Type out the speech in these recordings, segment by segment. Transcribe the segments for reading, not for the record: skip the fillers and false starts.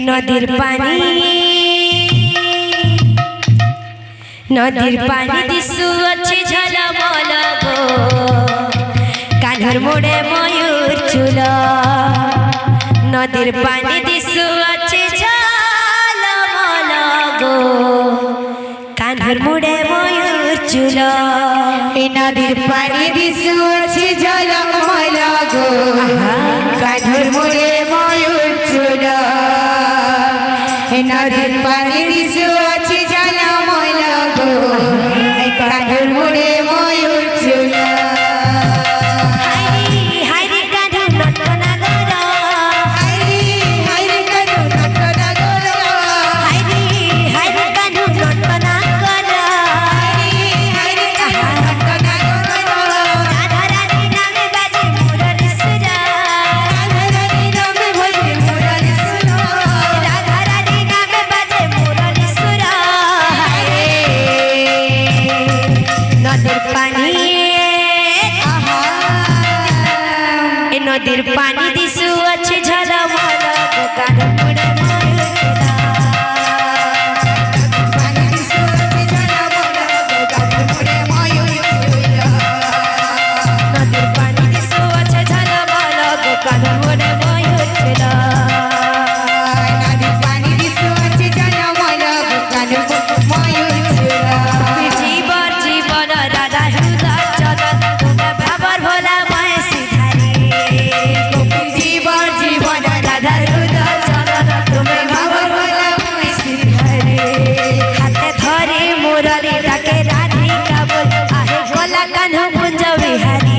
নদীর পানি দিশু আছে ঝলমল গো কাঁধর মোড়ে ময়ূর চুল নদীর পানি দিশু আছে ঝলমল গো কাঁধর মোড়ে ময়ূর চুল নদীর পানি দিশু আছে ঝলমল গো কাঁধর মোড়ে ময়ূর চুল নদীর পানি দিশু আছে ঝলমল গো কাঁধর মোড়ে ময়ূর চুল নদীর পানি দিশু আছে ঝলমল গো কাঁধর মোড়ে ময়ূর চুল নদীর পানি দিশু আছে ঝলমল গো কাঁধর মোড়ে ময়ূর চুল নদীর পানি দিশু আছে ঝলমল গো কাঁধর ময়ূর চুল জীবন জীবন রাধা হৃদয় চলন তুমি ভাবর ভোলা মায় সিধারে জীবন জীবন রাধা হৃদয় চলন তুমি ভাবর ভোলা মায় সিধারে হাতে ধরে মুরলী ডাকে রাধিকা বল আহে গলা কান কুঞ্জ বিহারী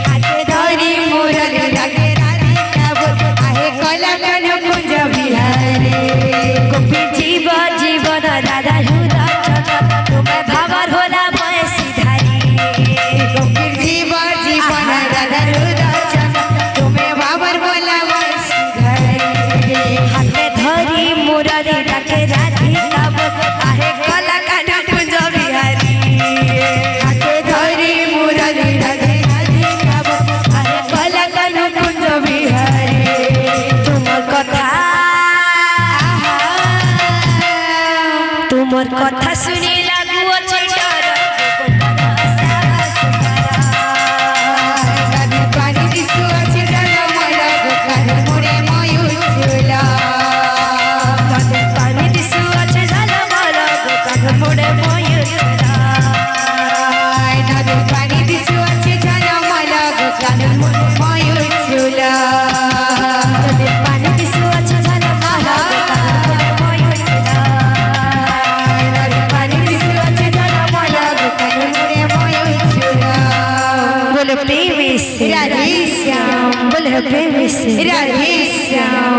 হাতে ধরি মুরলী ডাকে রাধিকা বল আহে কলা কান কুঞ্জ বিহারে গোপী জীব জীবন রাধা হৃদয় চলন তুমি ভাবর ভোলা মায় সিধারে গোপীর জীবন জীবন রাধা হৃদয় চলন তুমি বাবার বলা বসি ঘরে হাতে ধরি মুরলী ডাকে রাধিকা বল আহে গলা কান কুঞ্জ বিহারী হাতে ধরি মুরলী ডাকে রাধিকা বল আহে কলা কান কুঞ্জ বিহারে তোমার কথা শুনে লাগু আছে ডর নদীর পানি দিশু আছে ঝলমল গো কাঁধর মোড়ে ময়ূর চুল নদীর পানি দিশু আছে ঝলমল গো কাঁধর মোড়ে ময়ূর চুল নদীর পানি দিশু আছে ঝলমল গো কাঁধর মোড়ে ময়ূর চুল নদীর পানি দিশু আছে ঝলমল গো কাঁধর মোড়ে ময়ূর চুল নদীর পানি দিশু আছে ঝলমল গো কাঁধর মোড়ে ময়ূর চুল बोलो प्रेम से राधे श्याम बोलो प्रेम से राधे श्याम